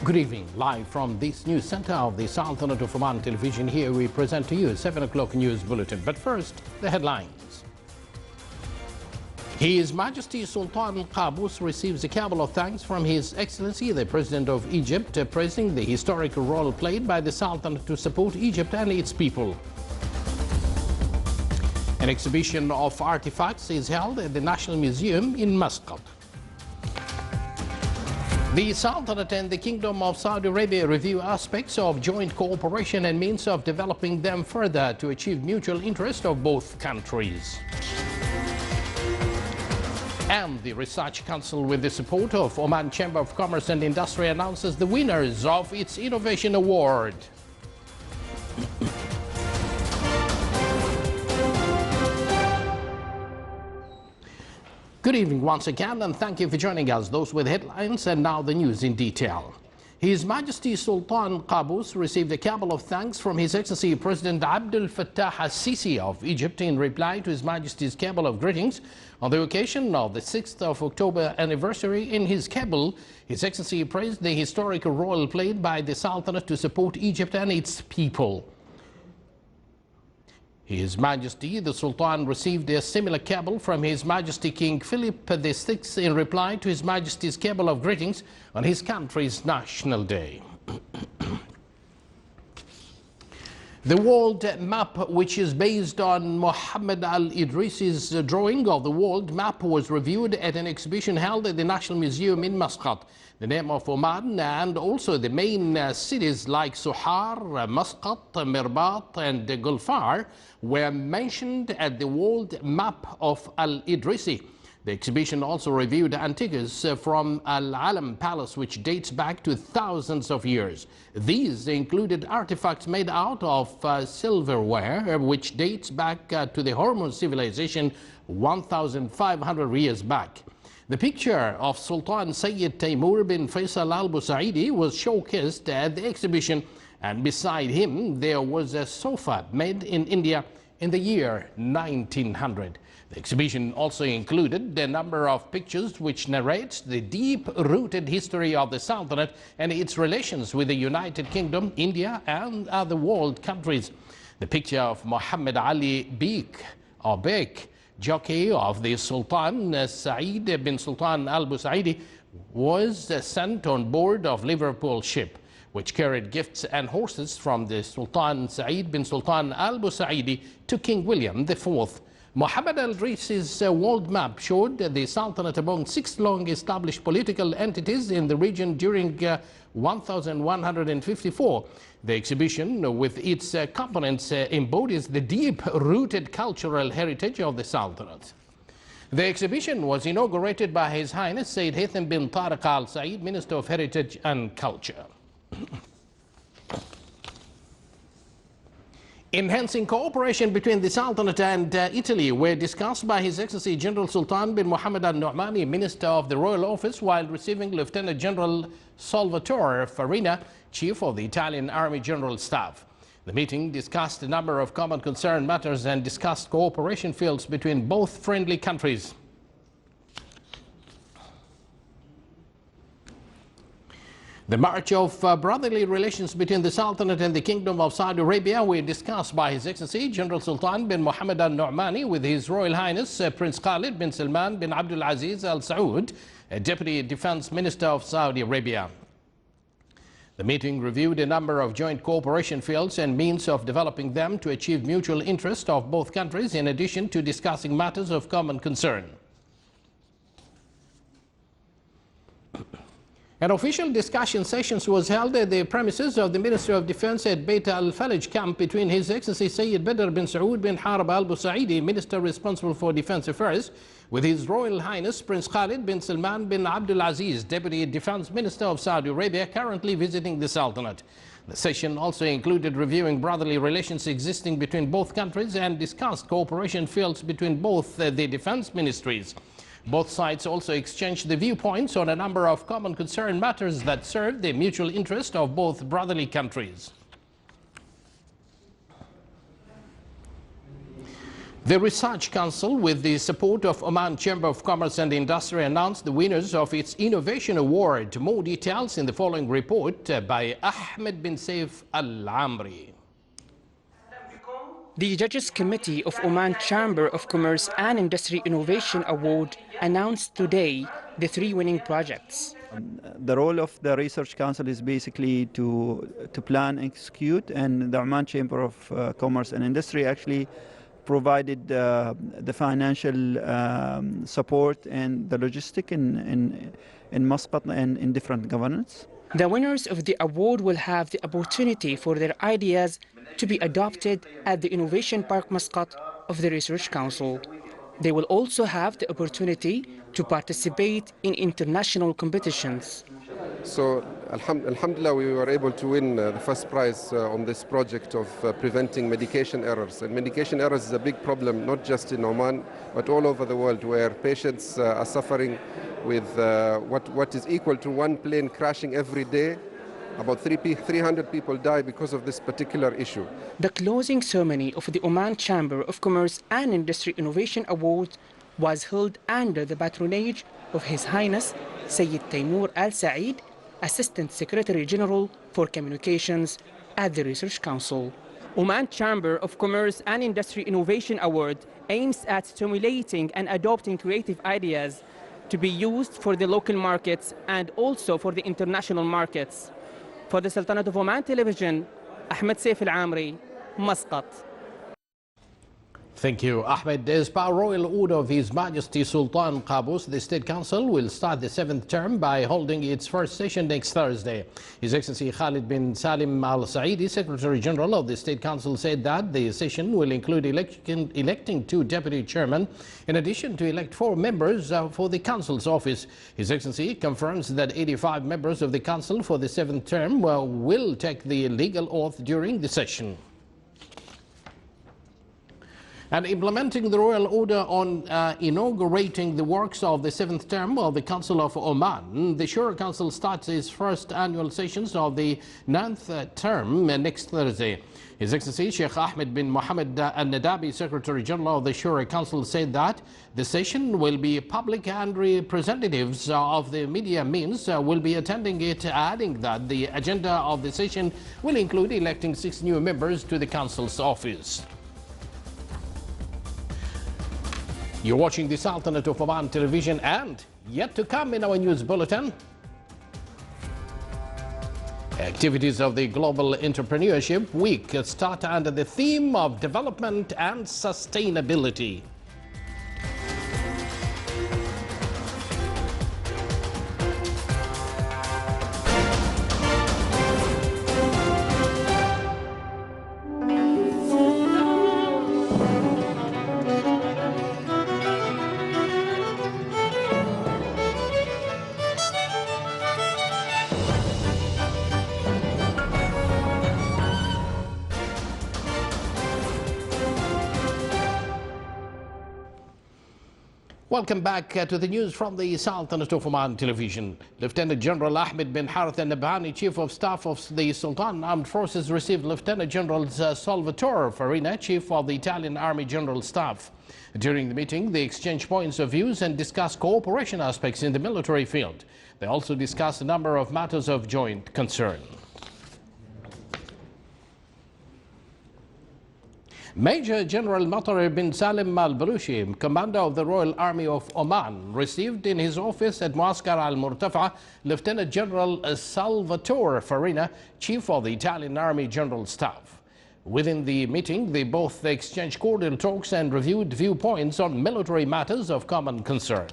Good evening. Live from this news center of the Sultanate of Oman television, here we present to you a 7 o'clock news bulletin. But first, the headlines. His Majesty Sultan Qaboos receives a cabal of thanks from His Excellency the President of Egypt, praising the historical role played by the Sultanate to support Egypt and its people. An exhibition of artifacts is held at the National Museum in Muscat. The Sultanate and the Kingdom of Saudi Arabia review aspects of joint cooperation and means of developing them further to achieve mutual interest of both countries. And the Research Council, with the support of Oman Chamber of Commerce and Industry, announces the winners of its Innovation Award. Good evening once again, and thank you for joining us. Those with headlines, and now the news in detail. His Majesty Sultan Qaboos received a cabal of thanks from His Excellency President Abdel Fattah al-Sisi of Egypt in reply to His Majesty's cabal of greetings on the occasion of the 6th of October anniversary. In his cabal, His Excellency praised the historical role played by the Sultanate to support Egypt and its people. His Majesty the Sultan received a similar cabal from His Majesty King Philip VI in reply to His Majesty's cabal of greetings on his country's National Day. The world map, which is based on Mohammed al-Idrisi's drawing of the world map, was reviewed at an exhibition held at the National Museum in Muscat. The name of Oman and also the main cities like Sohar, Muscat, Mirbat and Gulfar were mentioned at the world map of al-Idrisi. The exhibition also reviewed antiques from Al-Alam Palace, which dates back to thousands of years. These included artifacts made out of silverware, which dates back to the Hormuz civilization 1,500 years back. The picture of Sultan Sayyid Taimur bin Faisal al-Busaidi was showcased at the exhibition, and beside him there was a sofa made in India in the year 1900. The exhibition also included a number of pictures which narrate the deep-rooted history of the Sultanate and its relations with the United Kingdom, India and other world countries. The picture of Muhammad Ali Bek, jockey of the Sultan Said bin Sultan al-Busaidi, was sent on board of Liverpool ship, which carried gifts and horses from the Sultan Said bin Sultan al-Busaidi to King William IV. Mohammed al-Idrisi's world map showed the Sultanate among 6 long-established political entities in the region during 1154. The exhibition, with its components, embodies the deep-rooted cultural heritage of the Sultanate. The exhibition was inaugurated by His Highness Sayyid Haytham bin Tariq Al Said, Minister of Heritage and Culture. Enhancing cooperation between the Sultanate and Italy were discussed by His Excellency General Sultan bin Mohammed al-Nu'mani, Minister of the Royal Office, while receiving Lieutenant General Salvatore Farina, Chief of the Italian Army General Staff. The meeting discussed a number of common concern matters and discussed cooperation fields between both friendly countries. The march of brotherly relations between the Sultanate and the Kingdom of Saudi Arabia were discussed by His Excellency General Sultan bin Mohammed al-Nu'mani with His Royal Highness Prince Khalid bin Salman bin Abdul Aziz Al Saud, Deputy Defense Minister of Saudi Arabia. The meeting reviewed a number of joint cooperation fields and means of developing them to achieve mutual interest of both countries, in addition to discussing matters of common concern. An official discussion session was held at the premises of the Ministry of Defense at Beit al-Falaj camp between His Excellency Sayyid Badr bin Saud bin Harb al-Busaidi, Minister responsible for Defense Affairs, with His Royal Highness Prince Khalid bin Salman bin Abdul Aziz, Deputy Defense Minister of Saudi Arabia, currently visiting the Sultanate. The session also included reviewing brotherly relations existing between both countries and discussed cooperation fields between both the defense ministries. Both sides also exchanged the viewpoints on a number of common concern matters that serve the mutual interest of both brotherly countries. The Research Council, with the support of Oman Chamber of Commerce and Industry, announced the winners of its Innovation Award. More details in the following report by Ahmed bin Saif Al-Amri. The Judges Committee of Oman Chamber of Commerce and Industry Innovation Award announced today the 3 winning projects. The role of the Research Council is basically to plan and execute, and the Oman Chamber of Commerce and Industry actually provided the financial support and the logistic in Muscat and in different governance. The winners of the award will have the opportunity for their ideas to be adopted at the Innovation Park Muscat of the Research Council. They will also have the opportunity to participate in international competitions. So, alhamdulillah, we were able to win the first prize on this project of preventing medication errors. And medication errors is a big problem, not just in Oman, but all over the world, where patients are suffering with what is equal to 1 plane crashing every day. About 300 people die because of this particular issue. The closing ceremony of the Oman Chamber of Commerce and Industry Innovation Award was held under the patronage of His Highness Sayyid Taimur Al Saeed, Assistant Secretary General for Communications at the Research Council. Oman Chamber of Commerce and Industry Innovation Award aims at stimulating and adopting creative ideas to be used for the local markets and also for the international markets. For the Sultanate of Oman Television, Ahmed Saif Al-Amri, Muscat. Thank you, Ahmed. As per royal order of His Majesty Sultan Qaboos, the State Council will start the 7th term by holding its first session next Thursday. His Excellency Khalid bin Salim Al Saeedi, Secretary General of the State Council, said that the session will include electing 2 deputy chairmen, in addition to elect 4 members for the Council's office. His Excellency confirms that 85 members of the Council for the 7th term will take the legal oath during the session. And implementing the royal order on inaugurating the works of the 7th term of the Council of Oman, the Shura Council starts its first annual sessions of the 9th term next Thursday. His Excellency Sheikh Ahmed bin Mohammed Al Nadabi, Secretary General of the Shura Council, said that the session will be public and representatives of the media means will be attending it, adding that the agenda of the session will include electing 6 new members to the Council's office. You're watching the Sultanate of Oman Television, and yet to come in our news bulletin, activities of the Global Entrepreneurship Week start under the theme of development and sustainability. Welcome back to the news from the Sultanate of Oman Television. Lieutenant General Ahmed bin Harith al-Nabhani, Chief of Staff of the Sultan Armed Forces, received Lieutenant General Salvatore Farina, Chief of the Italian Army General Staff. During the meeting, they exchanged points of views and discussed cooperation aspects in the military field. They also discussed a number of matters of joint concern. Major General Matar bin Salim al-Balushi, Commander of the Royal Army of Oman, received in his office at Muaskar al-Murtafa Lieutenant General Salvatore Farina, Chief of the Italian Army General Staff. Within the meeting, they both exchanged cordial talks and reviewed viewpoints on military matters of common concern.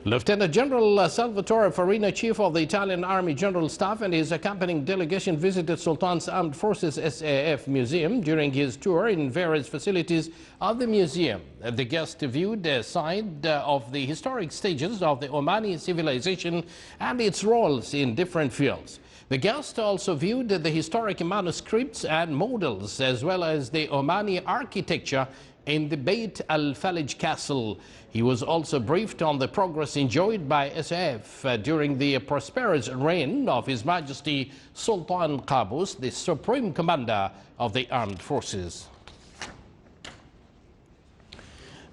Lieutenant General Salvatore Farina, Chief of the Italian Army General Staff, and his accompanying delegation visited Sultan's Armed Forces SAF Museum during his tour in various facilities of the museum. The guest viewed a side of the historic stages of the Omani civilization and its roles in different fields. The guest also viewed the historic manuscripts and models, as well as the Omani architecture, in the Beit Al-Falij Castle. He was also briefed on the progress enjoyed by SAF during the prosperous reign of His Majesty Sultan Qaboos, the Supreme Commander of the Armed Forces.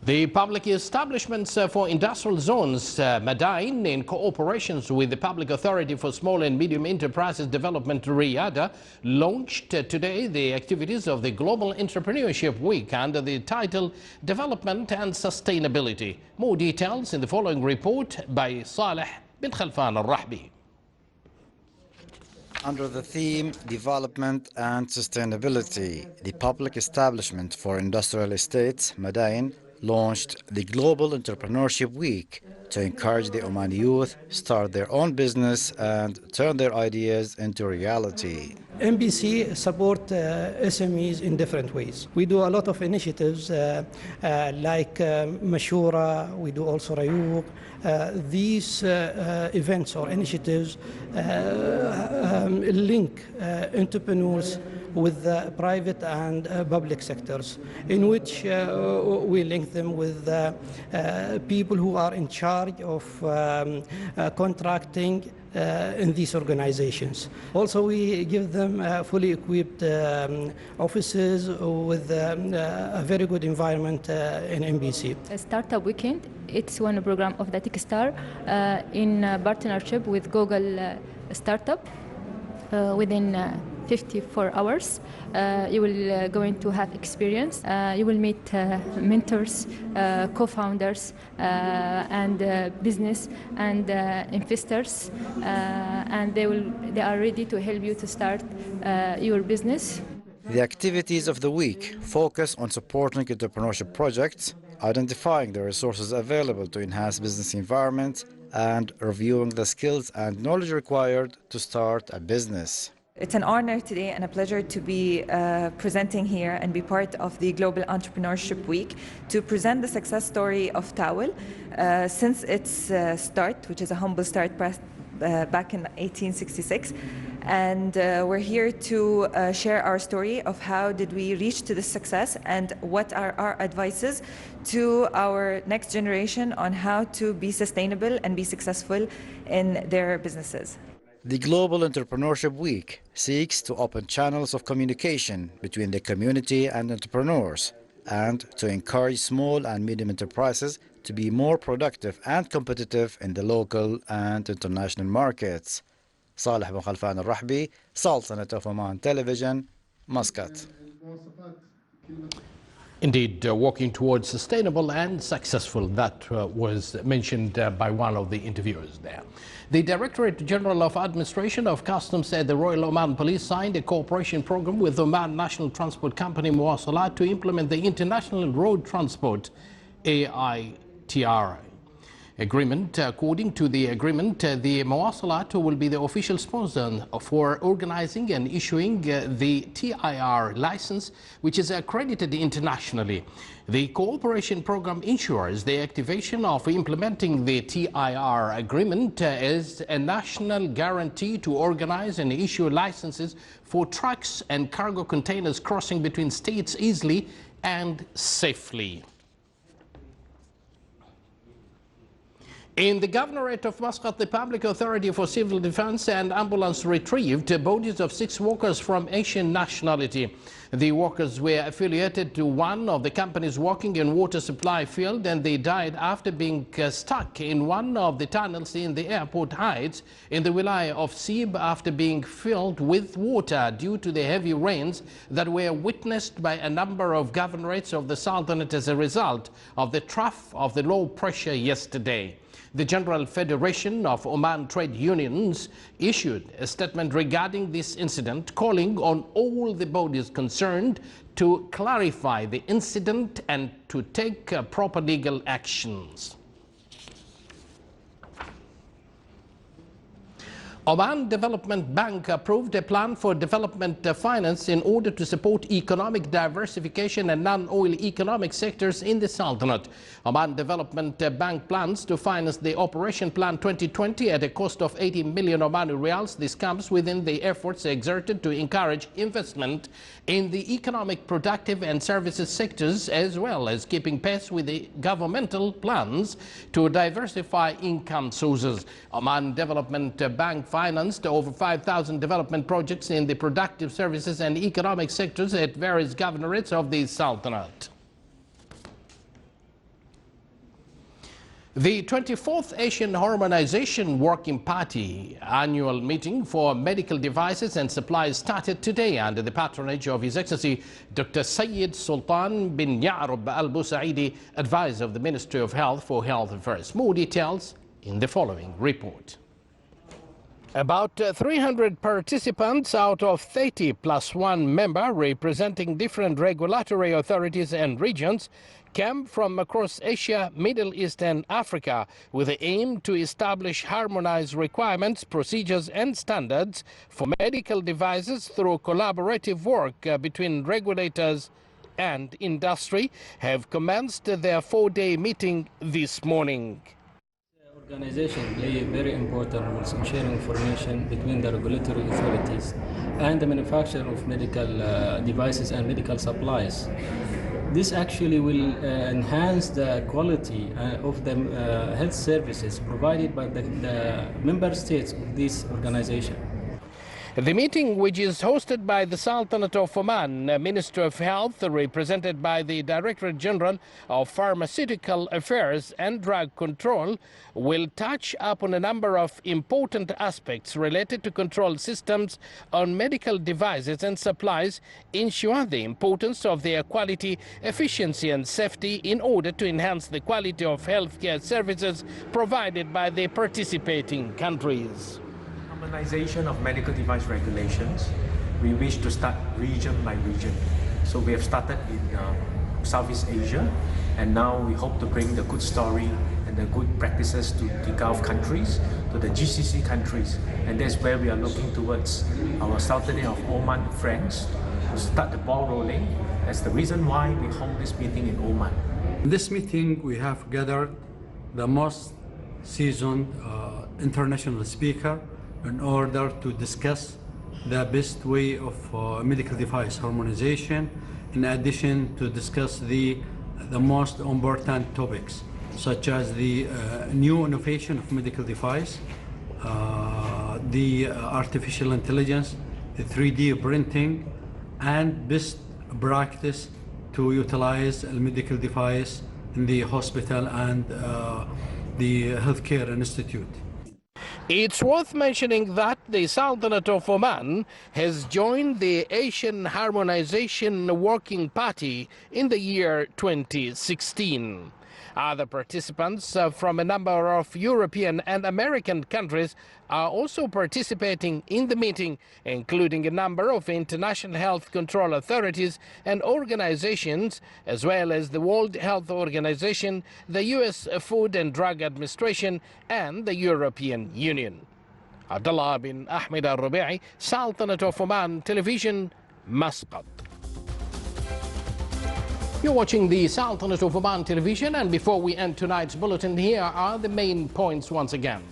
The public establishments for industrial zones, Madain, in cooperation with the Public Authority for Small and Medium Enterprises Development, Riyadh, launched today the activities of the Global Entrepreneurship Week under the title Development and Sustainability. More details in the following report by Saleh bin Khalfan al-Rahbi. Under the theme Development and Sustainability, the Public Establishment for Industrial Estates, Madain, launched the Global Entrepreneurship Week to encourage the Omani youth start their own business and turn their ideas into reality. MBC support SMEs in different ways. We do a lot of initiatives like Mashura, we do also Rayuq. These events or initiatives link entrepreneurs with the private and public sectors, in which we link them with people who are in charge of contracting in these organizations. Also, we give them fully equipped offices with a very good environment in MBC. A Startup Weekend, it's one program of the Techstar in partnership with Google Startup. Within 54 hours, you will going to have experience. You will meet mentors, co-founders, and business and investors, and they are ready to help you to start your business. The activities of the week focus on supporting entrepreneurship projects, identifying the resources available to enhance business environment, and reviewing the skills and knowledge required to start a business. It's an honor today and a pleasure to be presenting here and be part of the Global Entrepreneurship Week to present the success story of Tawel since its start, which is a humble start back in 1866. And we're here to share our story of how did we reach to this success and what are our advices to our next generation on how to be sustainable and be successful in their businesses. The Global Entrepreneurship Week seeks to open channels of communication between the community and entrepreneurs and to encourage small and medium enterprises to be more productive and competitive in the local and international markets. Saleh bin Khalfan al-Rahbi, Sultanate of Oman Television, Muscat. Indeed, working towards sustainable and successful, that was mentioned by one of the interviewers there. The Directorate General of Administration of Customs said the Royal Oman Police signed a cooperation program with Oman National Transport Company Muwasalat to implement the International Road Transport AITR agreement. According to the agreement, the Muwasalat will be the official sponsor for organizing and issuing the TIR license, which is accredited internationally. The cooperation program ensures the activation of implementing the TIR agreement as a national guarantee to organize and issue licenses for trucks and cargo containers crossing between states easily and safely. In the Governorate of Muscat, the Public Authority for Civil Defense and Ambulance retrieved bodies of 6 workers from Asian nationality. The workers were affiliated to one of the companies working in water supply field, and they died after being stuck in one of the tunnels in the airport heights in the Wilaya of Sib after being filled with water due to the heavy rains that were witnessed by a number of governorates of the Sultanate as a result of the trough of the low pressure yesterday. The General Federation of Oman Trade Unions issued a statement regarding this incident, calling on all the bodies concerned to clarify the incident and to take proper legal actions. Oman Development Bank approved a plan for development finance in order to support economic diversification and non-oil economic sectors in the Sultanate. Oman Development Bank plans to finance the Operation Plan 2020 at a cost of 80 million Omani Riyals. This comes within the efforts exerted to encourage investment in the economic, productive and services sectors, as well as keeping pace with the governmental plans to diversify income sources. Oman Development Bank financed over 5,000 development projects in the productive services and economic sectors at various governorates of the Sultanate. The 24th Asian Harmonization Working Party annual meeting for medical devices and supplies started today under the patronage of His Excellency Dr. Sayyid Sultan bin Ya'rub Al Busaidi, advisor of the Ministry of Health for Health Affairs. More details in the following report. About 300 participants out of 30 plus one member representing different regulatory authorities and regions came from across Asia, Middle East and Africa with the aim to establish harmonized requirements, procedures and standards for medical devices through collaborative work between regulators and industry. Have commenced their 4-day meeting this morning. Organization play very important roles in sharing information between the regulatory authorities and the manufacturer of medical devices and medical supplies. This actually will enhance the quality of the health services provided by the member states of this organization. The meeting, which is hosted by the Sultanate of Oman, Minister of Health, represented by the Directorate General of Pharmaceutical Affairs and Drug Control, will touch upon a number of important aspects related to control systems on medical devices and supplies, ensure the importance of their quality, efficiency and safety in order to enhance the quality of healthcare services provided by the participating countries. Harmonization of medical device regulations, we wish to start region by region. So we have started in Southeast Asia, and now we hope to bring the good story and the good practices to the Gulf countries, to the GCC countries, and that's where we are looking towards our Sultanate of Oman friends to start the ball rolling. That's the reason why we hold this meeting in Oman. In this meeting, we have gathered the most seasoned international speaker in order to discuss the best way of medical device harmonization, in addition to discuss the most important topics, such as the new innovation of medical device, the artificial intelligence, the 3D printing, and best practice to utilize a medical device in the hospital and the healthcare institute. It's worth mentioning that the Sultanate of Oman has joined the Asian Harmonization Working Party in the year 2016. Other participants from a number of European and American countries are also participating in the meeting, including a number of international health control authorities and organizations, as well as the World Health Organization, the U.S. Food and Drug Administration, and the European Union. Abdullah bin Ahmed al-Rubi'i, Sultanate of Oman Television, Muscat. You're watching the Sultanate of Oman Television, and before we end tonight's bulletin, here are the main points once again.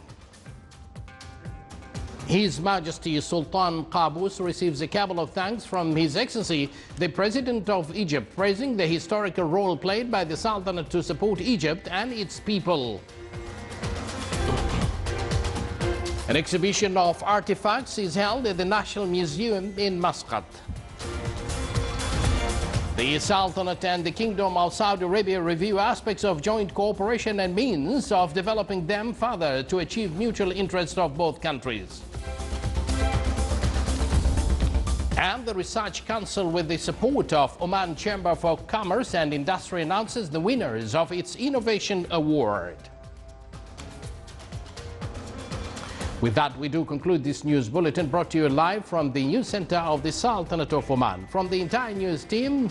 His Majesty Sultan Qaboos receives a cabal of thanks from His Excellency the President of Egypt, praising the historical role played by the Sultanate to support Egypt and its people. An exhibition of artifacts is held at the National Museum in Muscat. The Sultanate and the Kingdom of Saudi Arabia review aspects of joint cooperation and means of developing them further to achieve mutual interests of both countries. And the Research Council, with the support of Oman Chamber for Commerce and Industry, announces the winners of its Innovation Award. With that, we do conclude this news bulletin brought to you live from the News Center of the Sultanate of Oman. From the entire news team,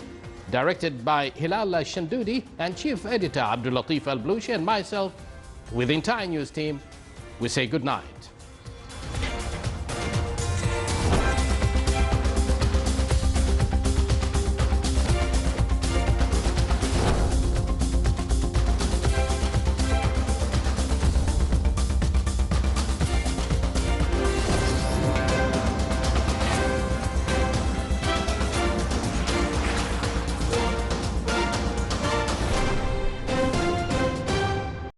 directed by Hilal Shandudi and Chief Editor Abdul Latif Al-Blushi and myself, with the entire news team, we say good night.